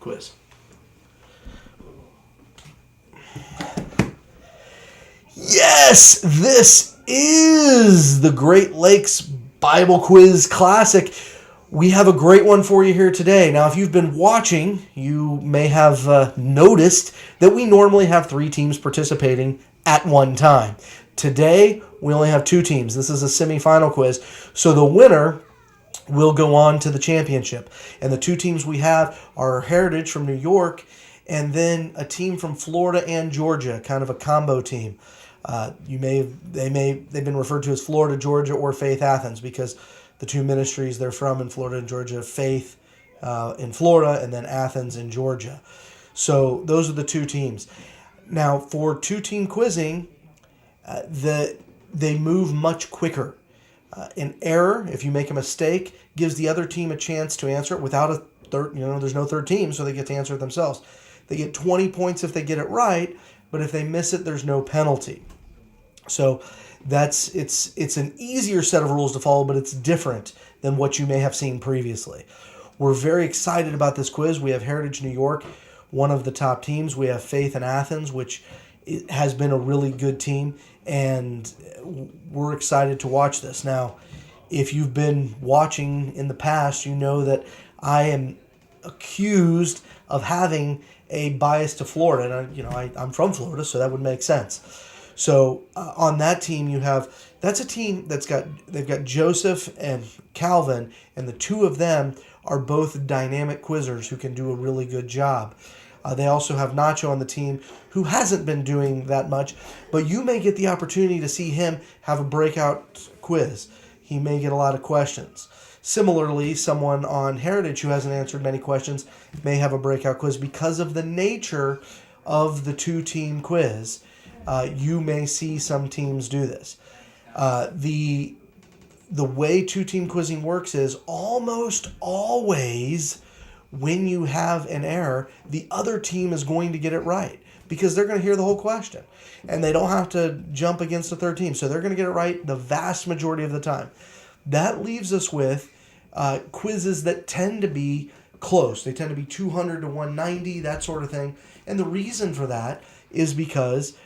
quiz. Yes, this is the Great Lakes Bible Quiz Classic. We have a great one for you here today. Now, if you've been watching, you may have noticed that we normally have 3 teams participating at one time. Today, we only have 2 teams. This is a semifinal quiz. So the winner will go on to the championship. And the 2 teams we have are Heritage from New York and then a team from Florida and Georgia, kind of a combo team. They've been referred to as Florida, Georgia, or Faith Athens because the 2 ministries they're from in Florida and Georgia, Faith in Florida and then Athens in Georgia. So those are the 2 teams. Now for 2-team quizzing, they move much quicker. An error, if you make a mistake, gives the other team a chance to answer it without a third. There's no third team, so they get to answer it themselves. They get 20 points if they get it right, but if they miss it, there's no penalty. So it's an easier set of rules to follow, but it's different than what you may have seen previously. We're very excited about this quiz. We have Heritage New York, one of the top teams. We have Faith in Athens, which has been a really good team, and we're excited to watch this. Now, if you've been watching in the past, you know that I am accused of having a bias to Florida, and I'm from Florida, so that would make sense. So on that team, that's a team they've got Joseph and Calvin, and the 2 of them are both dynamic quizzers who can do a really good job. They also have Nacho on the team, who hasn't been doing that much, but you may get the opportunity to see him have a breakout quiz. He may get a lot of questions. Similarly, someone on Heritage who hasn't answered many questions may have a breakout quiz because of the nature of the 2-team quiz. You may see some teams do this. The way 2-team quizzing works is almost always when you have an error, the other team is going to get it right because they're going to hear the whole question and they don't have to jump against the third team. So they're going to get it right the vast majority of the time. That leaves us with quizzes that tend to be close. They tend to be 200 to 190, that sort of thing. And the reason for that is because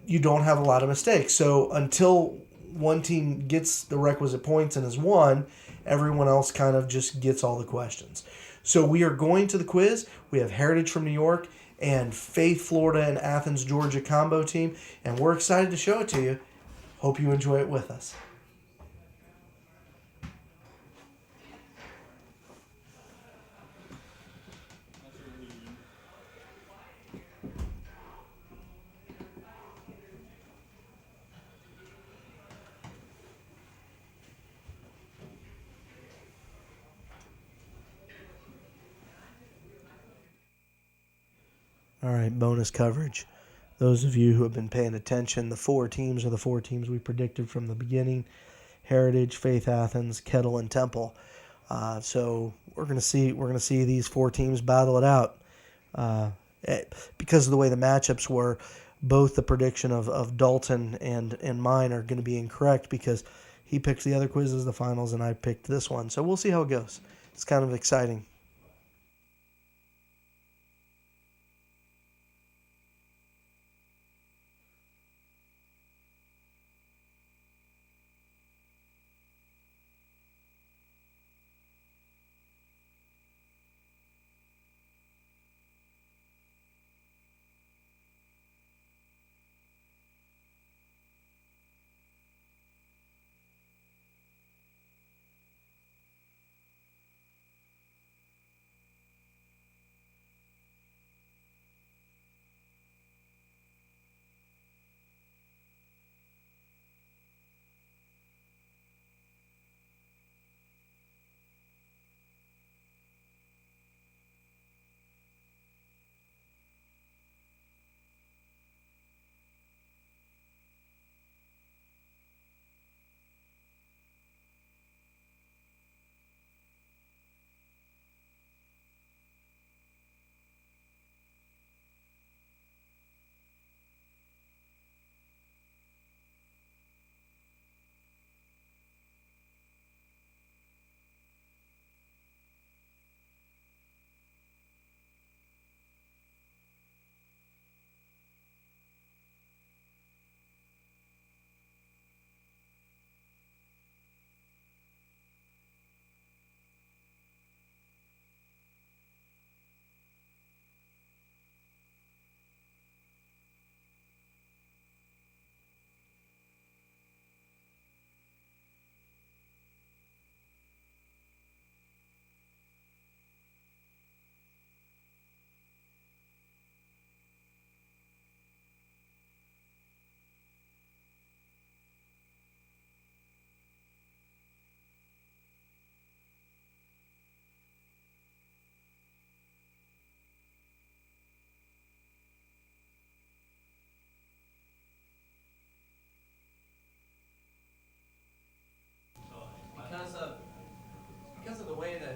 you don't have a lot of mistakes. So until one team gets the requisite points and has won, everyone else kind of just gets all the questions. So we are going to the quiz. We have Heritage from New York and Faith, Florida, and Athens, Georgia combo team, and we're excited to show it to you. Hope you enjoy it with us. All right, bonus coverage. Those of you who have been paying attention, the 4 teams are the 4 teams we predicted from the beginning: Heritage, Faith, Athens, Kettle, and Temple. So we're going to see these 4 teams battle it out. Because of the way the matchups were, both the prediction of Dalton and mine are going to be incorrect because he picked the other quizzes, the finals, and I picked this one. So we'll see how it goes. It's kind of exciting.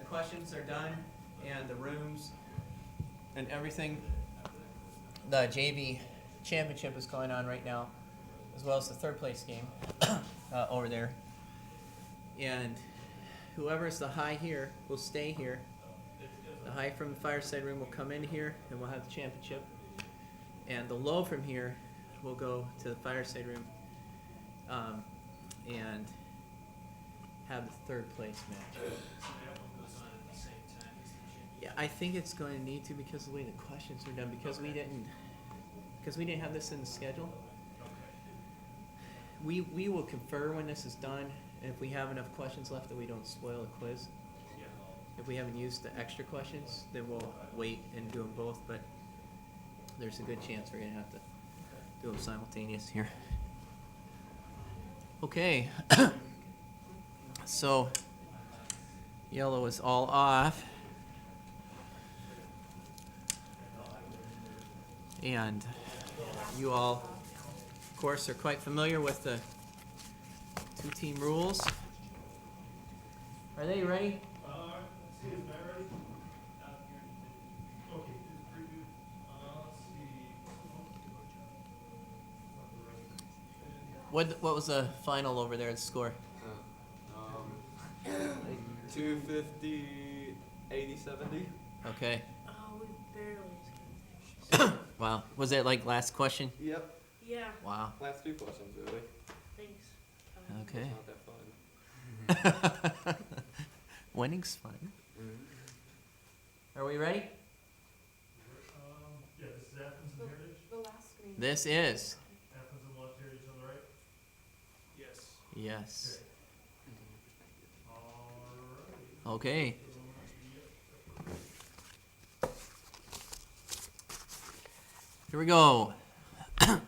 questions are done and the rooms and everything, the JV championship is going on right now, as well as the third place game over there. And whoever's the high here will stay here. The high from the fireside room will come in here and we'll have the championship. And the low from here will go to the fireside room and have the third place match. Yeah, I think it's going to need to because of the way the questions are done. Because we didn't have this in the schedule. We will confer when this is done, and if we have enough questions left that we don't spoil the quiz. If we haven't used the extra questions, then we'll wait and do them both. But there's a good chance we're gonna have to do them simultaneous here. Okay. So yellow is all off. And you all, of course, are quite familiar with the two-team rules. Are they ready? What was the final over there, the score? 250, 80, 70. Okay. Oh, we barely. Wow. Was it like last question? Yep. Yeah, Wow. Last two questions, really. thanks. Okay. It's not that fun. Winning's fun. Are we ready? Yeah, this is Athens and Heritage. The last screen. This is. Athens and left, Heritage on the right. Yes. Yes. Alright. Okay. Here we go. The last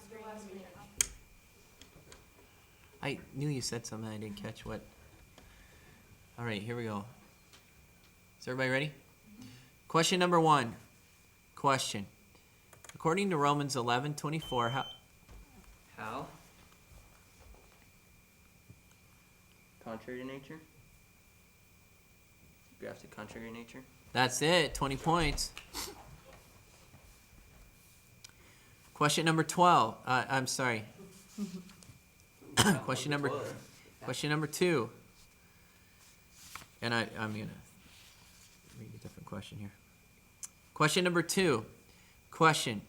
screen. I knew you said something. I didn't catch what. All right, here we go. Is everybody ready? Question number 1. Question. According to Romans 11:24, How? Contrary to nature? Grafted contrary to nature? that's it. 20 points. Question number 12. I'm sorry. Question number 2. And I'm going to read a different question here. Question number 2. Question.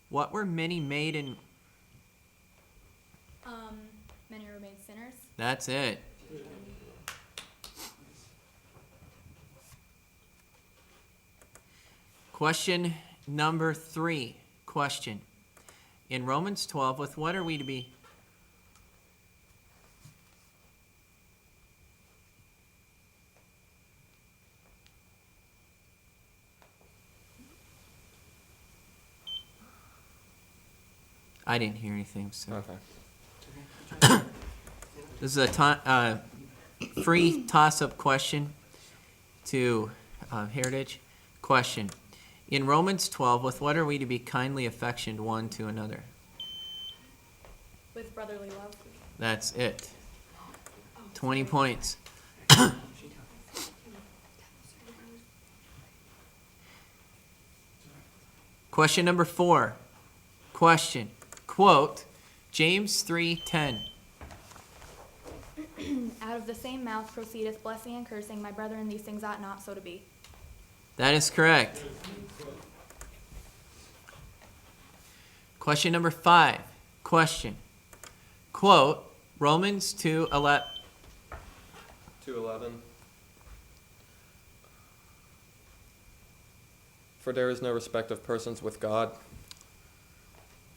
What were many made in... Many remain sinners. That's it. Question number 3. Question. In Romans 12, with what are we to be... I didn't hear anything, so... Okay. This is a free toss-up question to Heritage. Question. In Romans 12, with what are we to be kindly affectioned one to another? With brotherly love. That's it. 20 points. Question number 4. Question. Quote, James 3:10. Out of the same mouth proceedeth blessing and cursing. My brethren, these things ought not so to be. That is correct. Question number 5. Question. Quote, Romans 2:11. 2:11. For there is no respect of persons with God.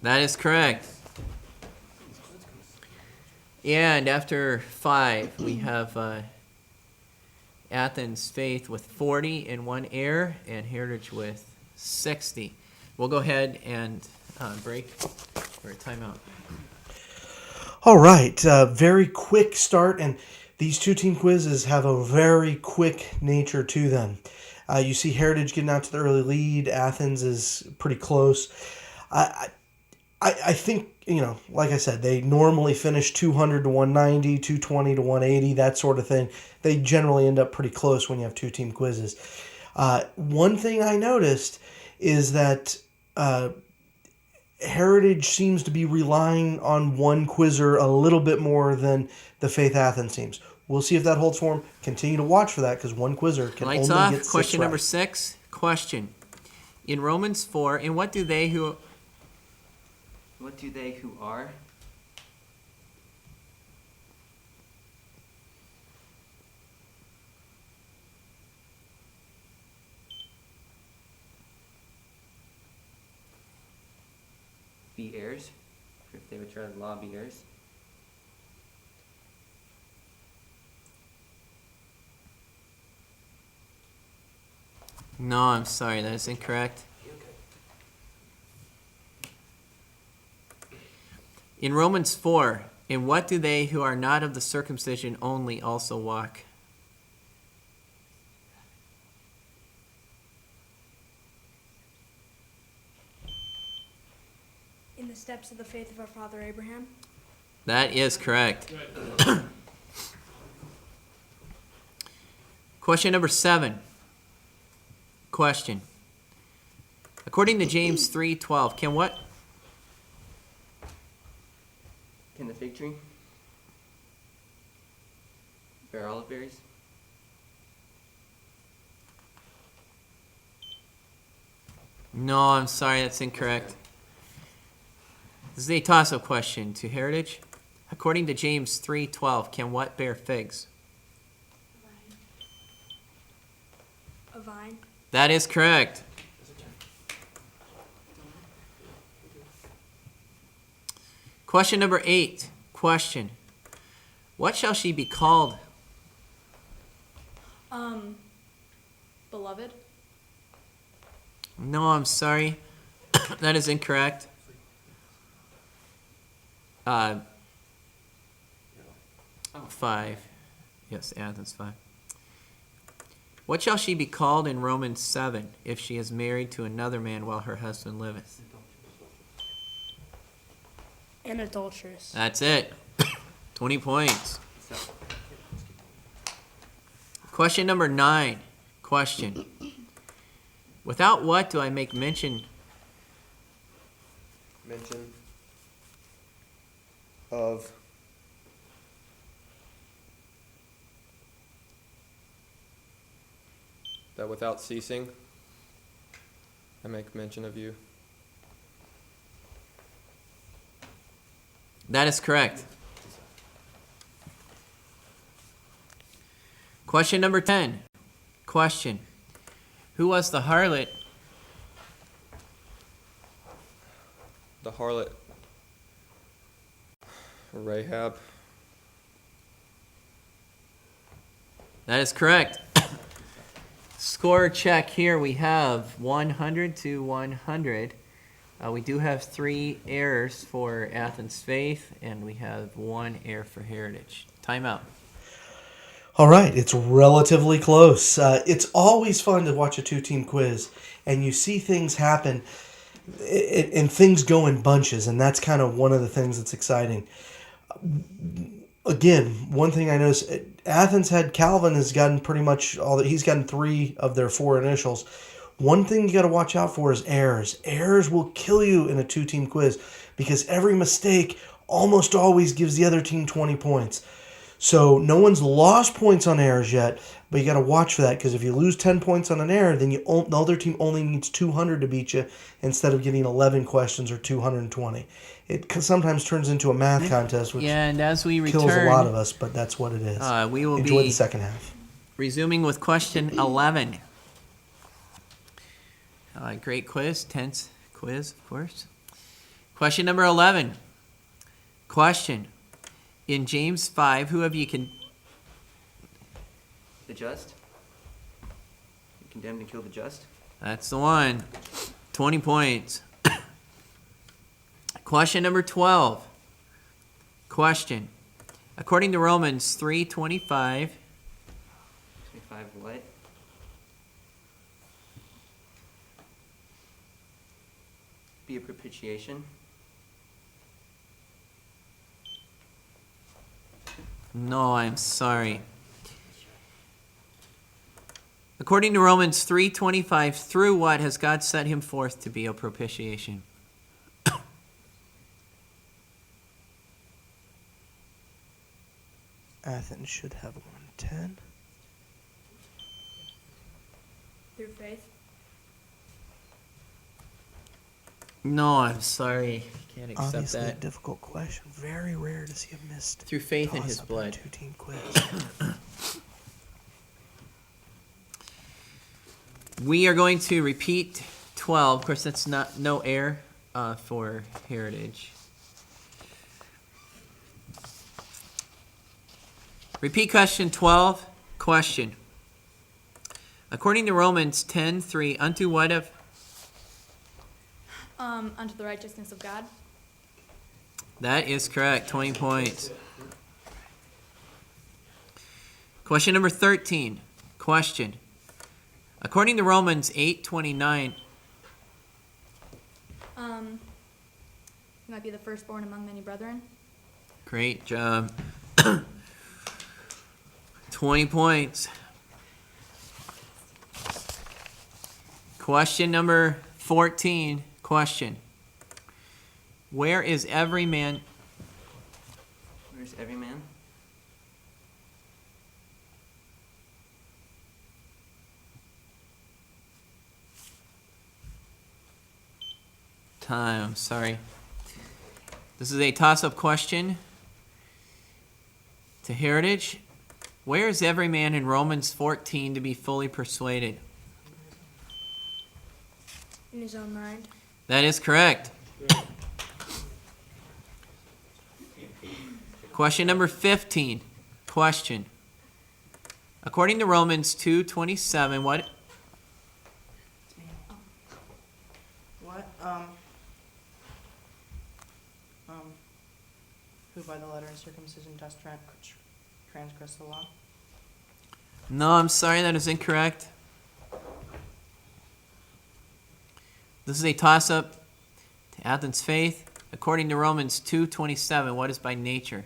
That is correct. And after 5, we have Athens Faith with 40 and 1 error, and Heritage with 60. We'll go ahead and break for a timeout. All right, very quick start, and these two-team quizzes have a very quick nature to them. You see Heritage getting out to the early lead. Athens is pretty close. I think, like I said, they normally finish 200 to 190, 220 to 180, that sort of thing. They generally end up pretty close when you have two-team quizzes. One thing I noticed is that Heritage seems to be relying on one quizzer a little bit more than the Faith Athens teams. We'll see if that holds for them. Continue to watch for that because one quizzer can Lights only off. get 6 Question number right. 6. Question. In Romans 4, in what do they who are? Be heirs? If they would try to lobby heirs. No, I'm sorry, that is incorrect. In Romans 4, in what do they who are not of the circumcision only also walk? In the steps of the faith of our father Abraham. That is correct. Question number 7. Question. According to James 3:12, can what? Can the fig tree bear olive berries? No, I'm sorry, that's incorrect. This is a toss-up question to Heritage. According to James 3:12, can what bear figs? A vine. That is correct. Question number 8. Question. What shall she be called? Beloved. No, I'm sorry. That is incorrect. 5. Yes, Athens 5. What shall she be called in Romans 7 if she is married to another man while her husband liveth? An adulteress. That's it. 20 points. Question number 9. Question. Without what do I make mention? Mention of that without ceasing, I make mention of you. That is correct. Question number 10. Question. Who was the harlot? The harlot Rahab. That is correct. Score check here. We have 100 to 100. We do have 3 errors for Athens Faith, and we have 1 error for Heritage. Timeout. All right, it's relatively close. It's always fun to watch a two-team quiz, and you see things happen, and things go in bunches, and that's kind of one of the things that's exciting. Again, one thing I noticed, Athens had Calvin has gotten pretty much all that. He's gotten 3 of their 4 initials. One thing you got to watch out for is errors. Errors will kill you in a two-team quiz because every mistake almost always gives the other team 20 points. So no one's lost points on errors yet, but you got to watch for that because if you lose 10 points on an error, then the other team only needs 200 to beat you instead of getting 11 questions or 220. It sometimes turns into a math contest, which And as we kills a lot of return, us, but that's what it is. we will Enjoy be the second half. resuming with question 11. Great quiz, tense quiz, of course. Question number 11. Question. In James 5, who of you can... The just? You condemned to kill the just? That's the one. 20 points. Question number 12. Question. According to Romans 3:25, 25 what? Be a propitiation. No, I'm sorry. According to Romans 3:25, through what has God set him forth to be a propitiation? Athens should have 110. Through faith. No, I'm sorry. Can't accept Obviously, a that. difficult question. Very rare to see a missed Through faith in his toss-up on a blood. two-team quiz. We are going to repeat 12. Of course, that's no error for Heritage. Repeat question 12. Question. According to Romans 10:3, unto what of... Unto the righteousness of God. That is correct. 20 points. Question number 13. Question. According to Romans 8:29, You might be the firstborn among many brethren. great job. 20 points. Question number 14. Question. Where is every man? Where's every man? Time, sorry. This is a toss-up question to Heritage. Where is every man in Romans 14 to be fully persuaded? In his own mind. That is correct. Question number 15. Question. According to Romans 2:27, what? What, who by the letter of circumcision does transgress the law? No, I'm sorry, that is incorrect. This is a toss-up to Athens faith. According to Romans 2:27, what is by nature?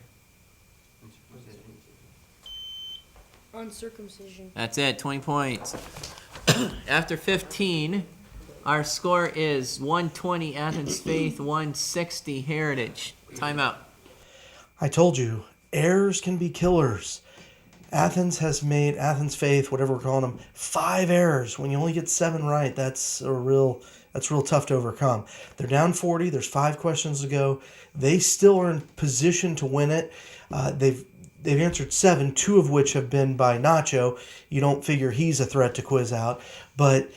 Uncircumcision. That's it, 20 points. After 15, our score is 120 Athens faith, 160 Heritage. Timeout. I told you, errors can be killers. Athens has made, Athens faith, whatever we're calling them, 5 errors. When you only get 7 right, that's real tough to overcome. They're down 40. There's 5 questions to go. They still are in position to win it. They've answered 7, 2 of which have been by Nacho. You don't figure he's a threat to quiz out, but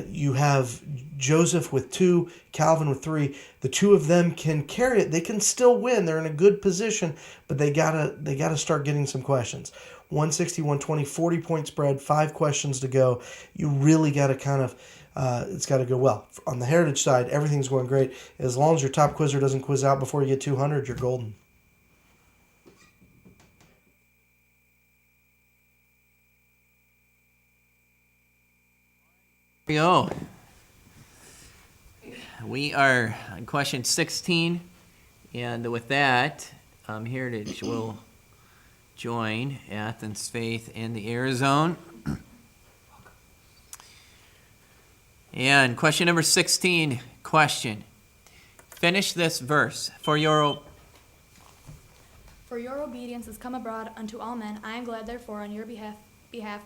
you have Joseph with 2, Calvin with 3. The 2 of them can carry it. They can still win. They're in a good position, but they gotta start getting some questions. 160, 120, 40 point spread, 5 questions to go. You really gotta kind of it's got to go well. On the Heritage side, everything's going great. As long as your top quizzer doesn't quiz out before you get 200, you're golden. Here we go. We are on question 16, and with that, Heritage will join Athens faith in the error zone. And question number 16, question. Finish this verse. For your obedience is come abroad unto all men. I am glad therefore on your behalf,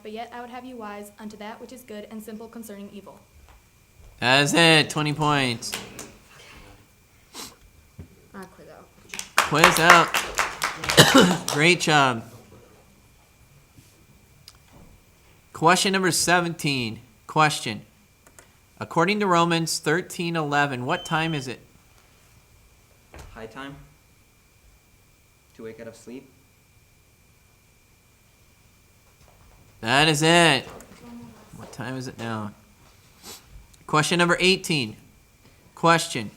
but yet I would have you wise unto that which is good and simple concerning evil. That is it, 20 points. I quit out. Quiz out. Great job. Question number 17, question. According to Romans 13:11, what time is it? High time? To wake out of sleep? That is it. What time is it now? Question number 18. Question.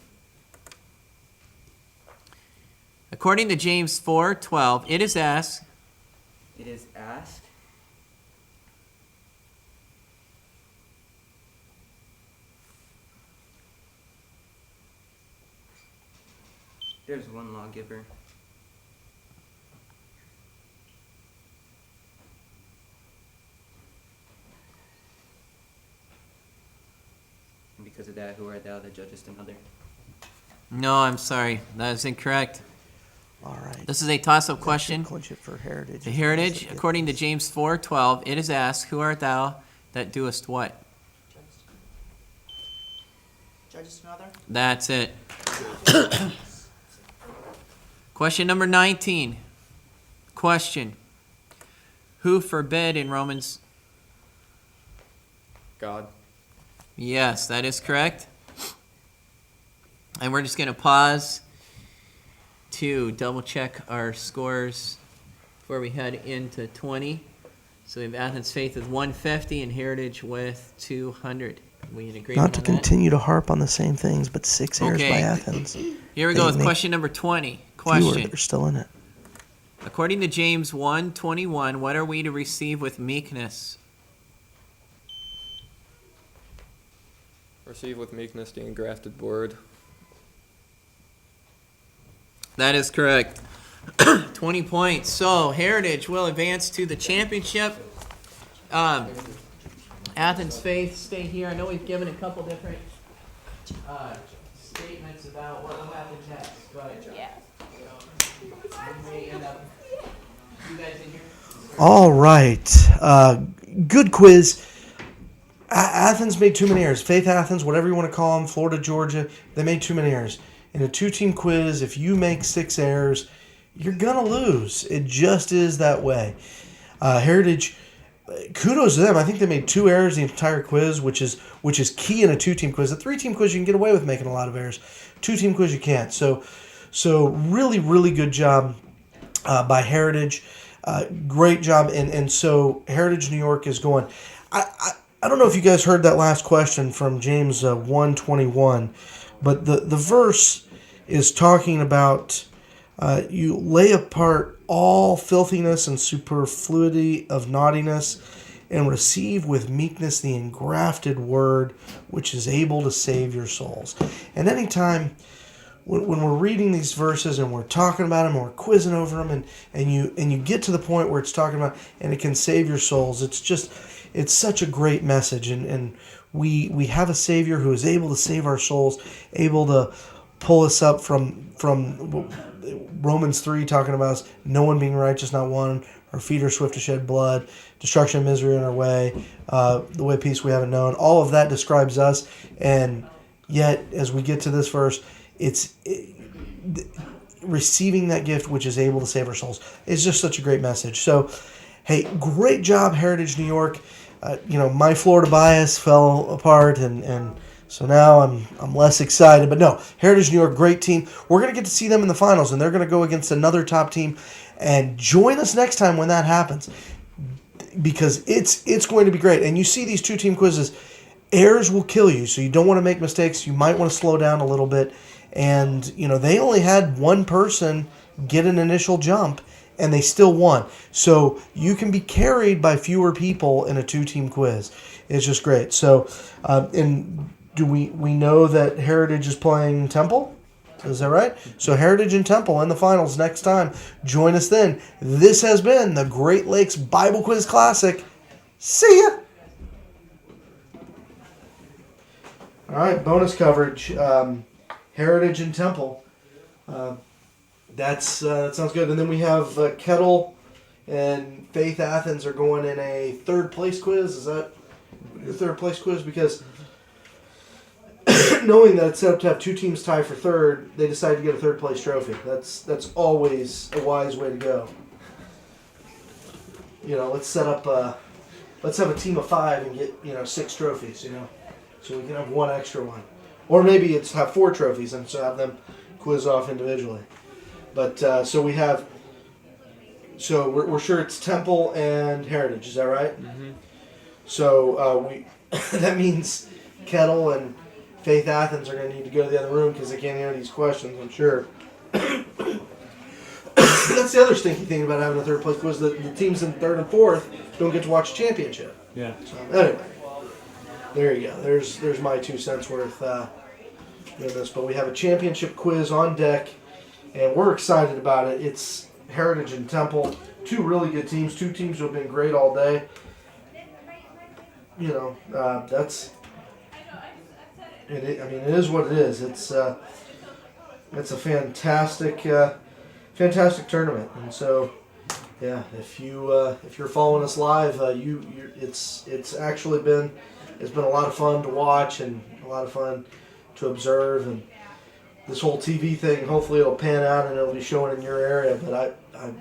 According to James 4:12, it is asked. It is asked. There's one lawgiver. because of that, who art thou that judgest another? No, I'm sorry. That is incorrect. All right. This is a toss-up question. Clinch it for Heritage. The Heritage, according to James 4:12, it is asked, who art thou that doest what? Judgest another? That's it. Question number 19. Question. Who forbid in Romans? God. Yes, that is correct. And we're just going to pause to double check our scores before we head into 20. So we have Athens Faith with 150 and Heritage with 200. We in agreement Not to on that? continue to harp on the same things, but 6 errors Okay. by Athens. Here we go with question number 20. Fewer Question. that are still in it. According to James 1:21, what are we to receive with meekness? Receive with meekness the engrafted word. That is correct. 20 points. So Heritage will advance to the championship. Athens Faith, stay here. I know we've given a couple different statements about what will happen next, but Yeah. we may end up. You guys in here? All right. Good quiz. Athens made too many errors. Faith Athens, whatever you want to call them, Florida, Georgia, they made too many errors. In a 2-team quiz, if you make 6 errors, you're going to lose. It just is that way. Heritage, kudos to them. I think they made 2 errors the entire quiz, which is key in a 2-team quiz. A 3-team quiz, you can get away with making a lot of errors. 2-team quiz, you can't. So really, really good job by Heritage. Great job. And so Heritage New York is going. I don't know if you guys heard that last question from James 1:21, but the verse is talking about you lay apart all filthiness and superfluity of naughtiness and receive with meekness the engrafted word which is able to save your souls. And anytime when we're reading these verses and we're talking about them and we're quizzing over them and you get to the point where it's talking about and it can save your souls, it's such a great message, and we have a Savior who is able to save our souls, able to pull us up from Romans 3 talking about us, no one being righteous, not one, our feet are swift to shed blood, destruction and misery in our way, the way of peace we haven't known. All of that describes us, and yet as we get to this verse, receiving that gift which is able to save our souls is just such a great message. So, hey, great job, Heritage New York. My Florida bias fell apart, and so now I'm less excited. But no, Heritage New York, great team. We're going to get to see them in the finals, and they're going to go against another top team. And join us next time when that happens, because it's going to be great. And you see these 2-team quizzes, errors will kill you, so you don't want to make mistakes. You might want to slow down a little bit. And, they only had one person get an initial jump, and they still won. So you can be carried by fewer people in a 2-team quiz. It's just great. So, and do we know that Heritage is playing Temple? Is that right? So Heritage and Temple in the finals next time. Join us then. This has been the Great Lakes Bible Quiz Classic. See ya! All right, bonus coverage. Heritage and Temple. That sounds good. And then we have Kettle and Faith Athens are going in a 3rd place quiz. Is that your 3rd place quiz? Because knowing that it's set up to have 2 teams tie for 3rd, they decided to get a 3rd place trophy. That's always a wise way to go. Let's have a team of 5 and get 6 trophies. So we can have 1 extra one, or maybe it's have 4 trophies and so have them quiz off individually. But so we have. So we're sure it's Temple and Heritage. Is that right? Mm-hmm. So that means Kettle and Faith Athens are going to need to go to the other room because they can't hear these questions, I'm sure. That's the other stinky thing about having a 3rd place quiz. The teams in 3rd and 4th don't get to watch the championship. Yeah. So anyway, there you go. There's my 2 cents worth doing this. But we have a championship quiz on deck, and we're excited about it. It's Heritage and Temple, 2 really good teams, 2 teams who have been great all day. I mean, it is what it is. It's a fantastic tournament, and so yeah, if you're following us live, it's actually been a lot of fun to watch and a lot of fun to observe, and this whole TV thing. Hopefully, it'll pan out and it'll be showing in your area. But I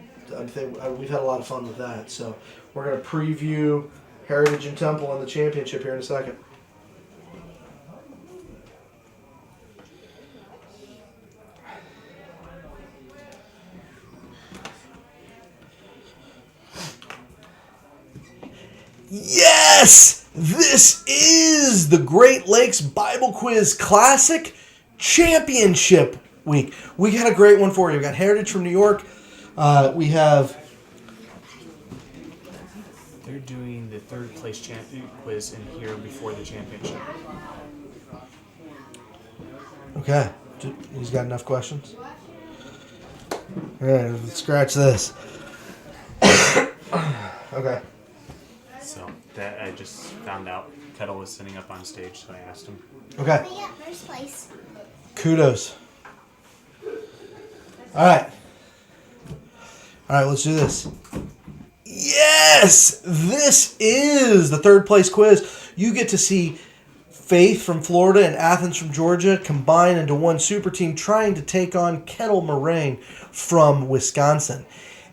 think we've had a lot of fun with that. So we're going to preview Heritage and Temple in the championship here in a second. Yes! This is the Great Lakes Bible Quiz Classic Championship Week. We got a great one for you. We got Heritage from New York. We have... They're doing the third place quiz in here before the championship. Okay. He's got enough questions? All right, let's scratch this. Okay. So that I just found out Kettle was sitting up on stage, so I asked him. Okay. Yeah, first place. Kudos. All right. All right, let's do this. Yes! This is the third place quiz. You get to see Faith from Florida and Athens from Georgia combine into one super team trying to take on Kettle Moraine from Wisconsin.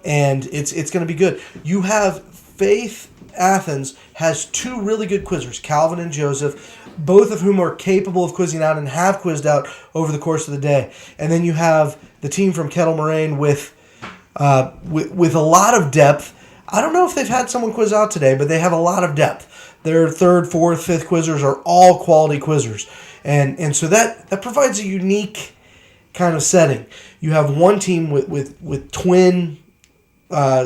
And it's going to be good. You have Faith Athens has two really good quizzers, Calvin and Joseph, both of whom are capable of quizzing out and have quizzed out over the course of the day. And then you have the team from Kettle Moraine with a lot of depth. I don't know if they've had someone quiz out today, but they have a lot of depth. Their third, fourth, fifth quizzers are all quality quizzers. And so that provides a unique kind of setting. You have one team with twin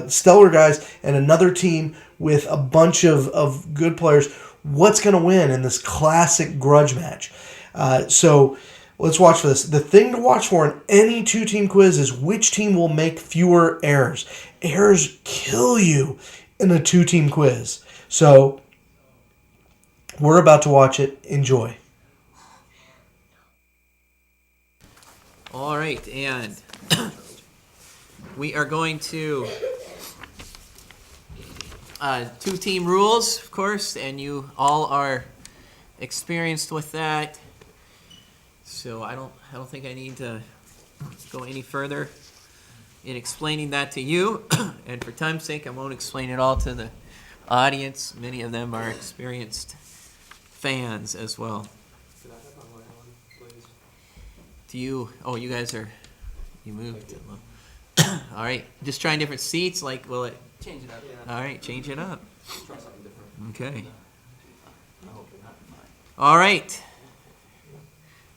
stellar guys and another team with a bunch of good players. What's going to win in this classic grudge match? So let's watch for this. The thing to watch for in any two-team quiz is which team will make fewer errors. Errors kill you in a two-team quiz. So we're about to watch it. Enjoy. All right, and we are going to two-team rules, of course, and you all are experienced with that. So I don't think I need to go any further in explaining that to you. And for time's sake, I won't explain it all to the audience. Many of them are experienced fans as well. Could I have my light on, please? Do you? Oh, you guys are. You moved. All right. Just trying different seats. Like, will it? Change it up. All right. Change it up. Try something different. Okay. I hope you're not fine. All right.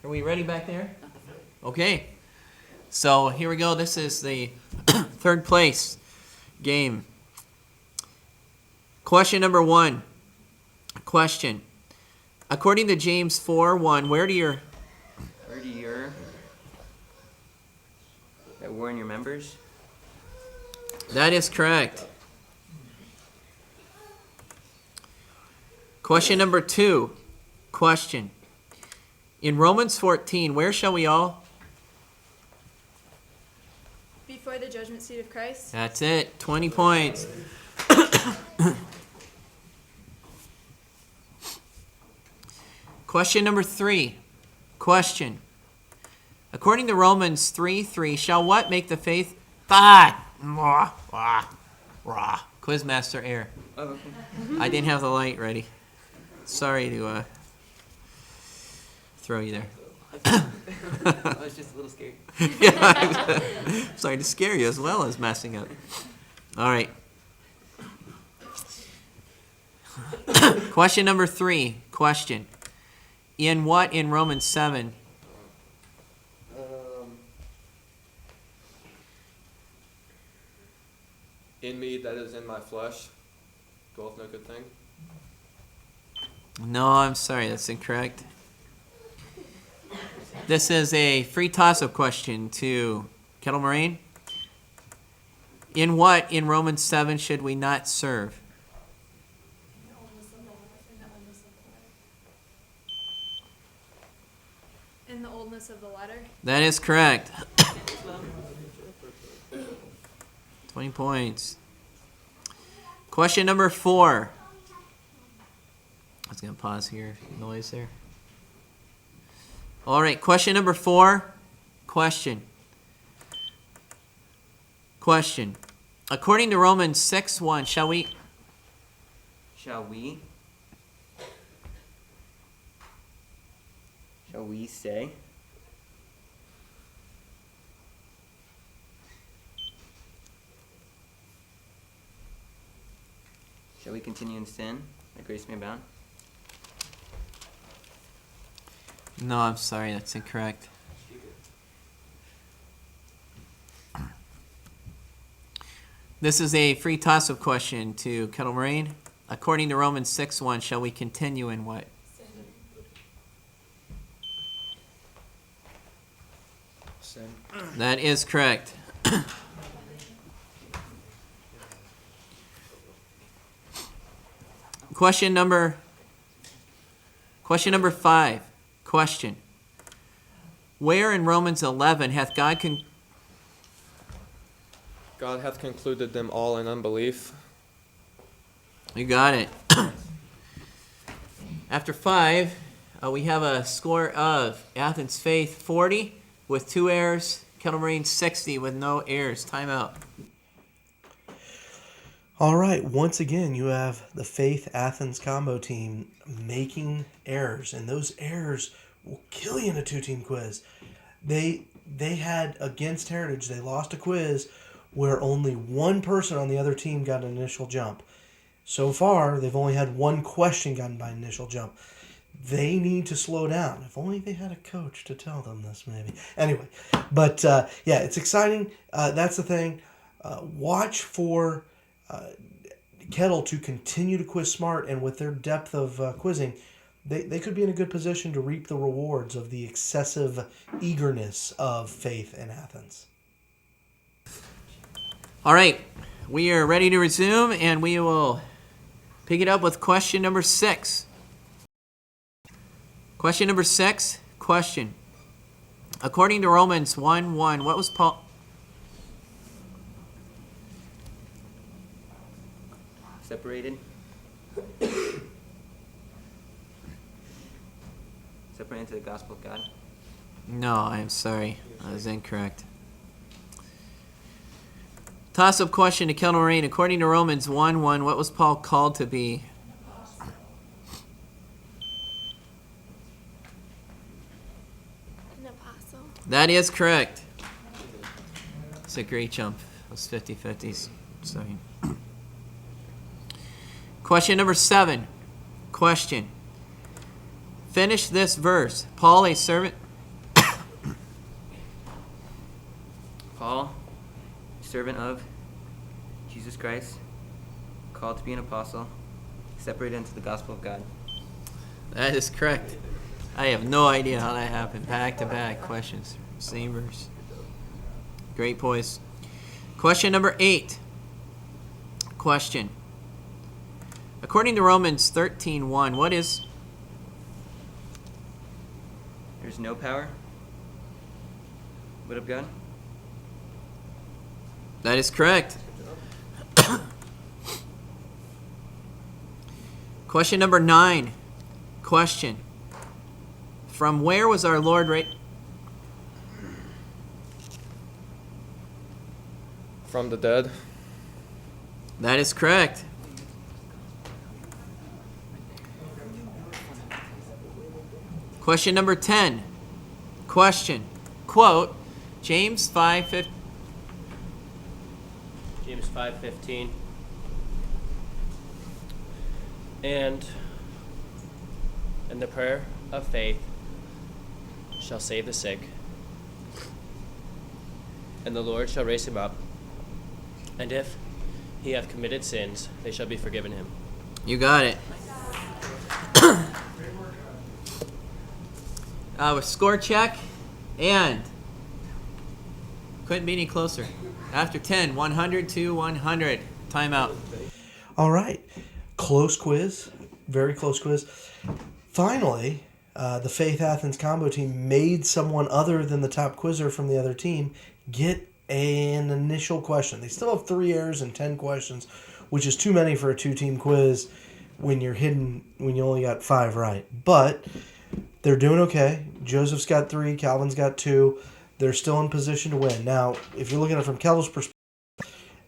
Are we ready back there? Okay. So here we go. This is the third place game. Question number 1. Question. According to James 4:1, where do your warn your members? That is correct. Question number 2. Question. In Romans 14, where shall we all? Before the judgment seat of Christ. That's it. 20 points. Question number 3. Question. According to Romans 3:3, shall what make the faith? Quizmaster error. Oh, okay. I didn't have the light ready. Sorry to throw you there. I was just a little scared. Yeah, sorry to scare you as well as messing up. All right. Question number 3. Question. In what in Romans 7? In me, that is in my flesh, goeth no good thing. No, I'm sorry, that's incorrect. This is a free toss-up question to Kettle Moraine. In what in Romans 7 should we not serve? the oldness of the letter. That is correct. 20 points. Question number 4. I was going to pause here. Noise there. All right, question number 4. Question. According to Romans 6:1, shall we say? Shall we continue in sin that grace may abound? No, I'm sorry, that's incorrect. This is a free toss-up question to Kettle Moraine. According to Romans 6:1, shall we continue in what? Sin. That is correct. Question number 5. Question. Where in Romans 11 hath God God hath concluded them all in unbelief. You got it. After 5, we have a score of Athens Faith 40 with 2 errors, Kettle Moraine 60 with no errors. Timeout. All right, once again, you have the Faith Athens combo team making errors, and those errors will kill you in a 2-team quiz. They had, against Heritage, they lost a quiz where only one person on the other team got an initial jump. So far, they've only had one question gotten by initial jump. They need to slow down. If only they had a coach to tell them this, maybe. Anyway, but yeah, it's exciting. That's the thing. Watch for Kettle to continue to quiz smart, and with their depth of quizzing, they could be in a good position to reap the rewards of the excessive eagerness of Faith in Athens. All right, we are ready to resume, and we will pick it up with question number 6. Question number 6, question. According to Romans 1:1, what was Paul... Separated into the gospel of God. No, I am sorry. That was incorrect. Toss-up question to Kettle Moraine. According to Romans 1:1, what was Paul called to be? An apostle. That is correct. It's a great jump. Those 50-50s. Sorry. Question number 7. Question. Finish this verse. Paul, a servant... Paul, servant of Jesus Christ, called to be an apostle, separated into the gospel of God. That is correct. I have no idea how that happened. Back-to-back questions. Same verse. Great poise. Question number 8. Question. According to Romans 13:1, what is... There's no power but of God. That is correct. Question number 9. Question. From where was our Lord From the dead. That is correct. Question number 10. Question. Quote, James 5:15. James 5:15. And the prayer of faith shall save the sick, and the Lord shall raise him up. And if he hath committed sins, they shall be forgiven him. You got it. Score check, and couldn't be any closer. After 10, 100 to 100. Timeout. All right. Close quiz. Very close quiz. Finally, the Faith Athens combo team made someone other than the top quizzer from the other team get an initial question. They still have 3 errors and 10 questions, which is too many for a 2-team quiz when you only got 5 right. But they're doing okay. Joseph's got 3, Calvin's got 2. They're still in position to win. Now, if you're looking at it from Kel's perspective,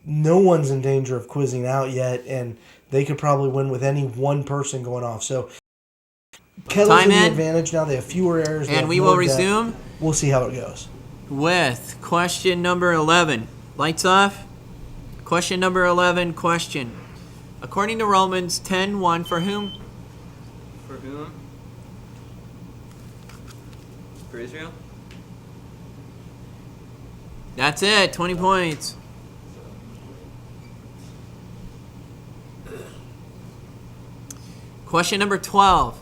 no one's in danger of quizzing out yet, and they could probably win with any one person going off. So Kettle's Time in the in. advantage now. They have fewer errors. They And have we more will depth. resume We'll see how it goes. with question number 11. Lights off. Question number 11, question. According to Romans 10:1, for whom? For whom? For Israel? That's it, 20 points. Question number 12.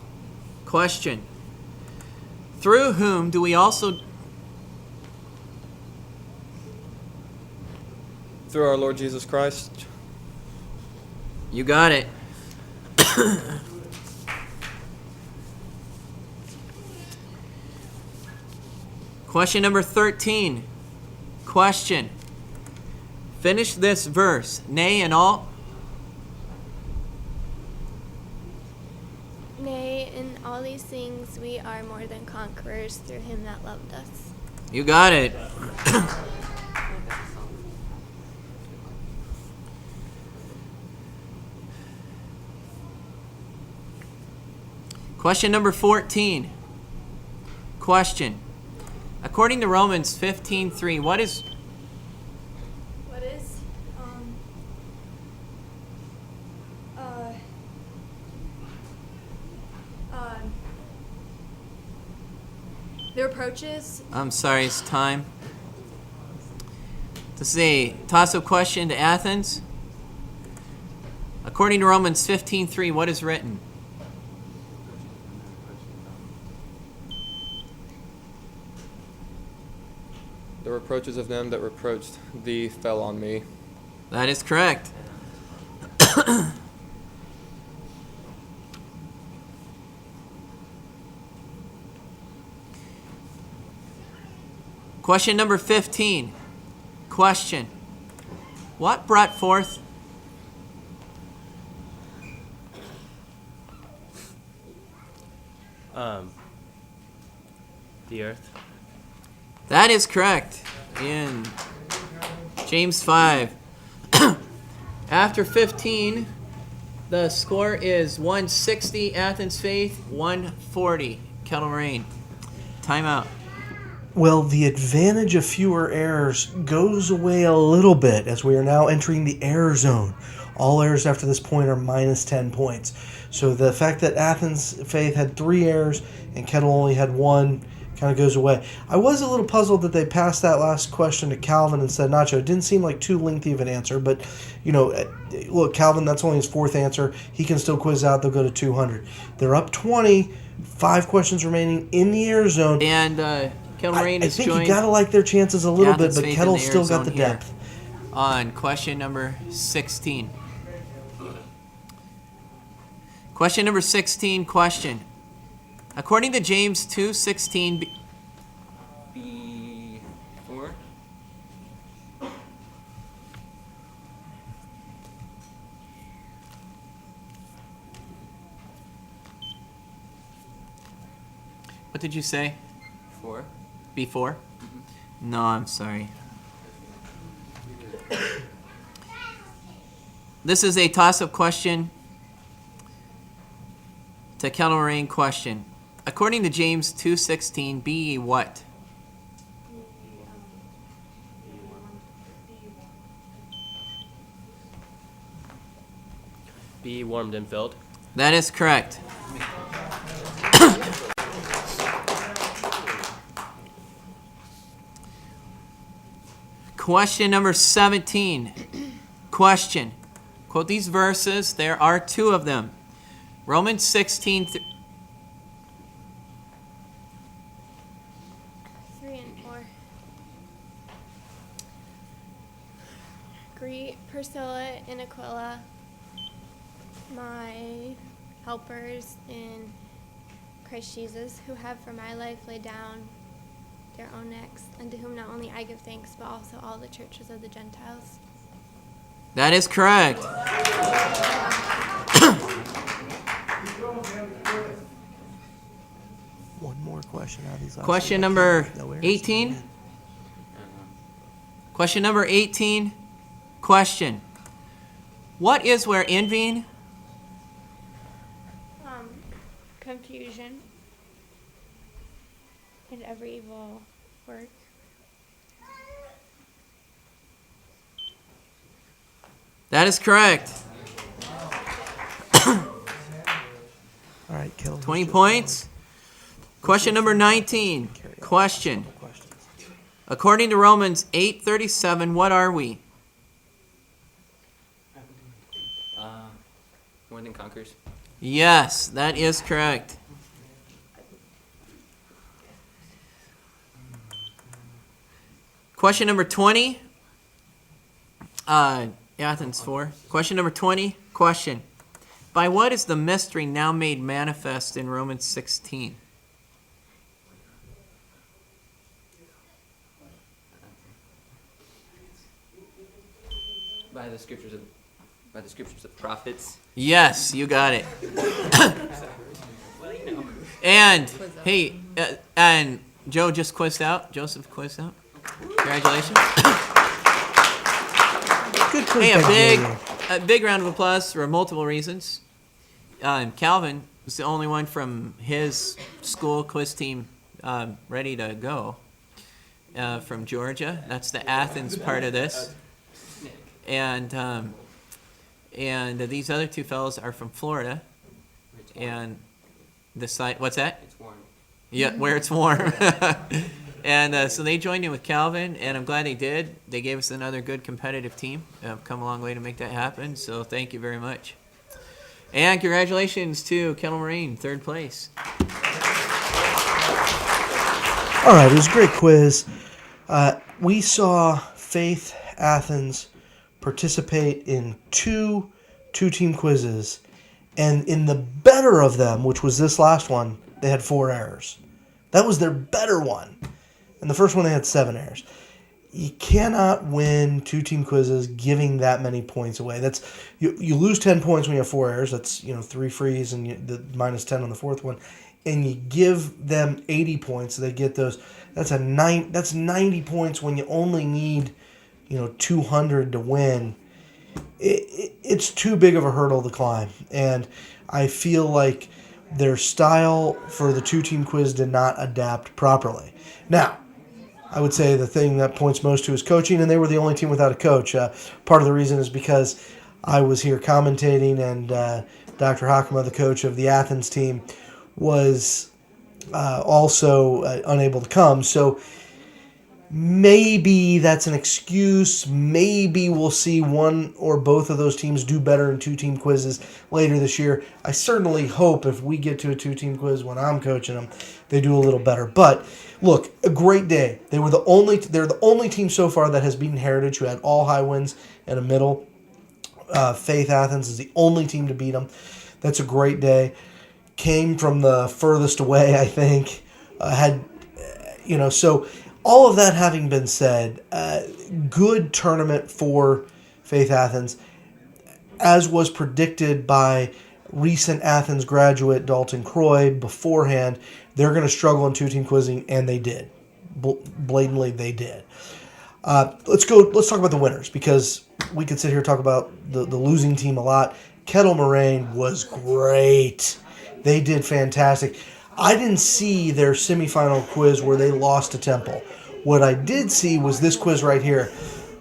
Question. Through whom do we also... Through our Lord Jesus Christ. You got it. Question number 13. Question. Finish this verse. Nay, and all... Nay, in all these things we are more than conquerors through him that loved us. You got it. Question number 14. Question. According to Romans 15:3, what is... What is the reproaches? I'm sorry, it's time. This is a toss-up question to Athens. According to Romans 15:3, what is written? The reproaches of them that reproached thee fell on me. That is correct. Question number 15. Question. What brought forth... The earth. That is correct. In James 5. After 15, the score is 160 Athens Faith, 140 Kettle Moraine. Timeout. Well, the advantage of fewer errors goes away a little bit as we are now entering the error zone. All errors after this point are minus 10 points. So the fact that Athens Faith had 3 errors and Kettle only had 1 kind of goes away. I was a little puzzled that they passed that last question to Calvin instead of Nacho. It didn't seem like too lengthy of an answer, but, you know, look, Calvin, that's only his 4th answer. He can still quiz out. They'll go to 200. They're up 20, 5 questions remaining in the error zone. And Kettle Moraine I is think joined you got to like their chances a little Athens bit, but Faith in Kettle's the still error got the zone here. depth. On question number 16. Question number 16, question. According to James 2:16, B4? what did you say? 4? Before? No, I'm sorry. This is a toss-up question to Kettle Moraine question. According to James 2:16, be ye what? Be warmed and filled. That is correct. Question number 17. Question. Quote these verses. There are 2 of them. Romans 16. 3 and 4. Greet Priscilla and Aquila, my helpers in Christ Jesus, who have for my life laid down their own necks, and to whom not only I give thanks, but also all the churches of the Gentiles. That is correct. One more question out of these last Question two. number No errors. 18. Question number 18. Question. What is where envying? Confusion and every evil work. That is correct. All right, Kill. 20 points. Question number 19. Question. According to Romans 8:37, what are we? More than conquerors. Yes, that is correct. Question number 20. Athens 4. Question number 20. Question. By what is the mystery now made manifest in Romans 16? By the scriptures of prophets. Yes, you got it. And hey, and Joe just quizzed out. Joseph quizzed out. Congratulations. Good quiz. Hey, a big round of applause for multiple reasons. Calvin was the only one from his school quiz team ready to go from Georgia. That's the Athens part of this. And these other two fellows are from Florida. And the site, what's that? It's warm. Yeah, where it's warm. And so they joined in with Calvin, and I'm glad they did. They gave us another good competitive team. Come a long way to make that happen, so thank you very much. And congratulations to Kettle Moraine, third place. All right, it was a great quiz. We saw Faith Athens participate in two-team quizzes, and in the better of them, which was this last one, they had 4 errors. That was their better one. And the first one, they had 7 errors. You cannot win 2-team quizzes giving that many points away. That's you lose 10 points when you have 4 errors. That's 3 frees and the minus 10 on the fourth one, and you give them 80 points. So they get those. That's 90 points when you only need 200 to win. It's too big of a hurdle to climb, and I feel like their style for the 2-team quiz did not adapt properly. Now, I would say the thing that points most to is coaching, and they were the only team without a coach. Part of the reason is because I was here commentating, and Dr. Hakama, the coach of the Athens team, was also unable to come. So maybe that's an excuse. Maybe we'll see one or both of those teams do better in 2-team quizzes later this year. I certainly hope if we get to a 2-team quiz when I'm coaching them, they do a little better. But look, a great day. They're the only team so far that has beaten Heritage, who had all high wins and a middle. Faith Athens is the only team to beat them. That's a great day. Came from the furthest away, I think. So all of that having been said, good tournament for Faith Athens, as was predicted by recent Athens graduate Dalton Croy beforehand. They're going to struggle in 2-team quizzing, and they did. Blatantly, they did. Let's talk about the winners, because we could sit here and talk about the losing team a lot. Kettle Moraine was great. They did fantastic. I didn't see their semifinal quiz where they lost to Temple. What I did see was this quiz right here.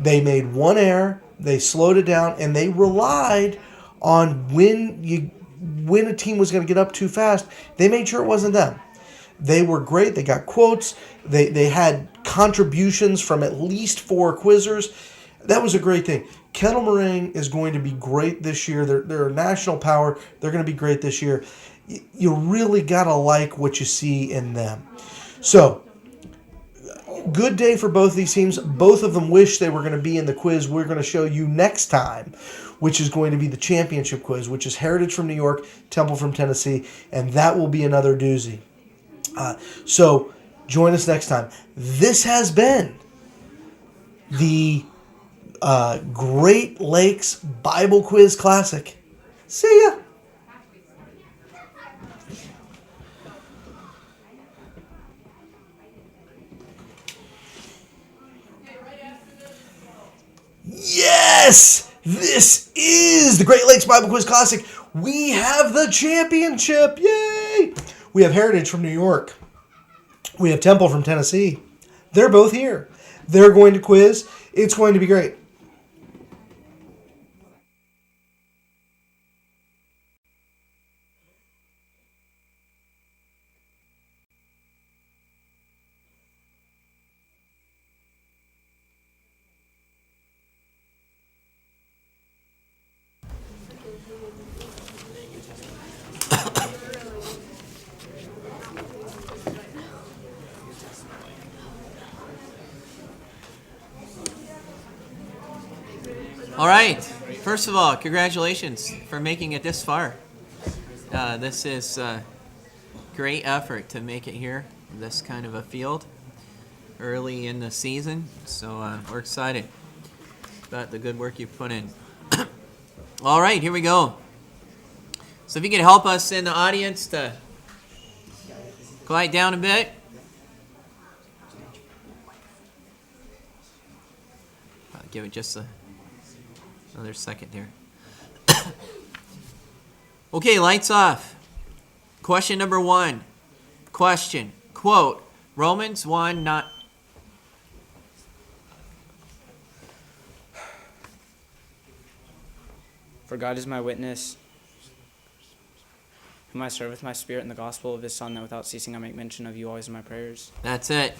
They made 1 error, they slowed it down, and they relied on when a team was going to get up too fast, they made sure it wasn't them. They were great. They got quotes. They had contributions from at least 4 quizzers. That was a great thing. Kettle Moraine is going to be great this year. They're a national power. They're going to be great this year. You really got to like what you see in them. So Good day for both of these teams. Both of them wish they were going to be in the quiz we're going to show you next time, which is going to be the championship quiz, which is Heritage from New York, Temple from Tennessee, and that will be another doozy. So join us next time. This has been the Great Lakes Bible Quiz Classic. See ya. Yes! This is the Great Lakes Bible Quiz Classic. We have the championship. Yay! We have Heritage from New York. We have Temple from Tennessee. They're both here. They're going to quiz. It's going to be great. All right. First of all, congratulations for making it this far. This is a great effort to make it here, this kind of a field, early in the season. So we're excited about the good work you've put in. All right, here we go. So if you can help us in the audience to quiet down a bit. I'll give it just another second here. Okay, lights off. Question number 1. Question, quote, Romans 1, not... For God is my witness, whom I serve with my spirit in the gospel of his Son, that without ceasing I make mention of you always in my prayers. That's it.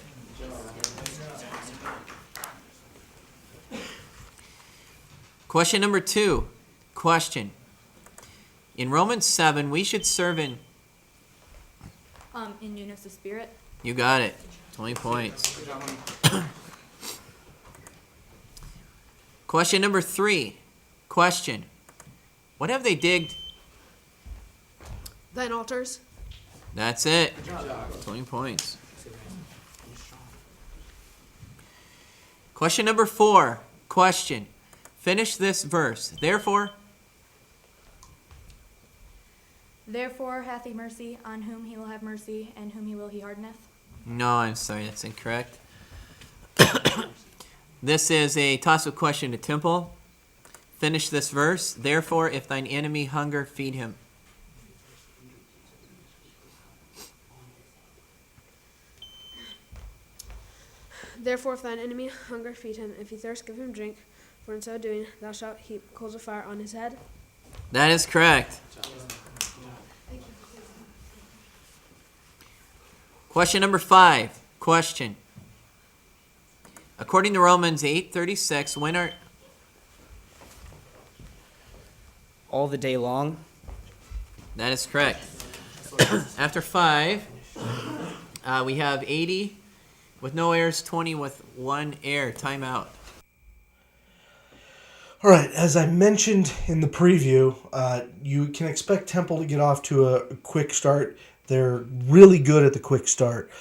Question number 2. Question. In Romans 7, we should serve in newness of spirit. You got it. 20 points. Question number 3. Question. What have they digged? Thine altars. That's it. 20 points. Question number 4. Question. Finish this verse. Therefore hath he mercy on whom he will have mercy, and whom he will he hardeneth. No, I'm sorry, that's incorrect. This is a toss-up question to Temple. Finish this verse. Therefore, if thine enemy hunger, feed him. Therefore, if thine enemy hunger, feed him. If he thirst, give him drink. For in so doing, thou shalt heap coals of fire on his head. That is correct. Question number 5. Question. According to Romans 8:36, when are... All the day long. That is correct. After 5, we have 80 with no errors, 20 with 1 error. Timeout. All right, as I mentioned in the preview, you can expect Temple to get off to a quick start. They're really good at the quick start.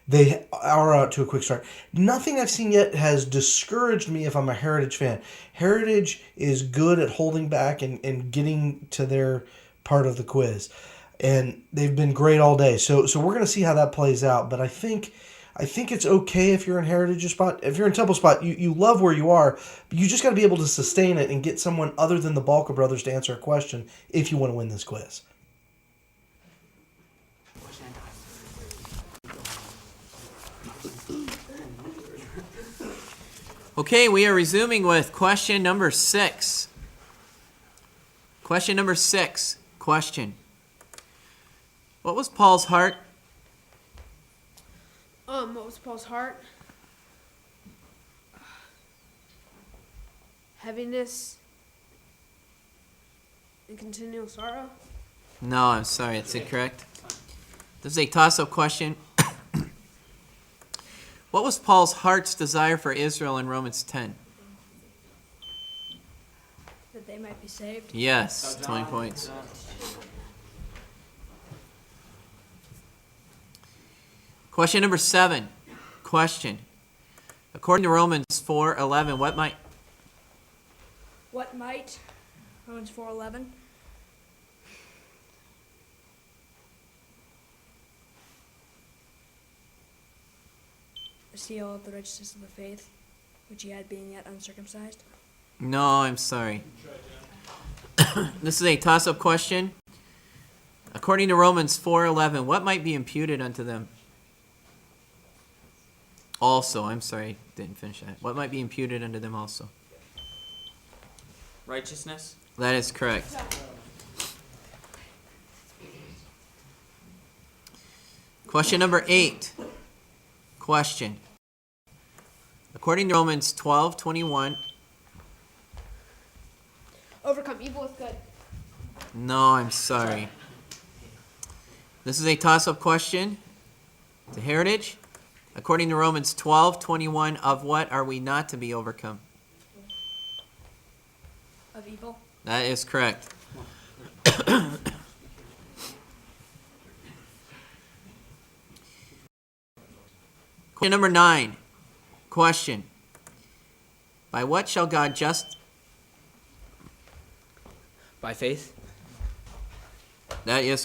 They are out to a quick start. Nothing I've seen yet has discouraged me if I'm a Heritage fan. Heritage is good at holding back and getting to their part of the quiz. And they've been great all day. So we're going to see how that plays out. But I think it's okay if you're in Heritage spot. If you're in Temple spot, you love where you are. But you just got to be able to sustain it and get someone other than the Balka brothers to answer a question if you want to win this quiz. Okay, we are resuming with question number 6. Question number 6. Question. What was Paul's heart? What was Paul's heart? Heaviness and continual sorrow. No, I'm sorry, it's incorrect. This is a toss-up question. What was Paul's heart's desire for Israel in Romans 10? That they might be saved. Yes, 20 points. Question number 7. Question. According to Romans 4:11, what might Romans 4:11. The seal of the righteousness of the faith, which he had being yet uncircumcised. No, I'm sorry. This is a toss-up question. According to Romans 4:11, what might be imputed unto them? Also, I'm sorry, didn't finish that. What might be imputed unto them also? Righteousness? That is correct. Question number 8. Question. According to Romans 12:21. Overcome evil with good. No, I'm sorry. This is a toss-up question. To Heritage. According to Romans 12:21, of what are we not to be overcome? Of evil. That is correct. Question number 9. Question. By what shall God just... By faith? That is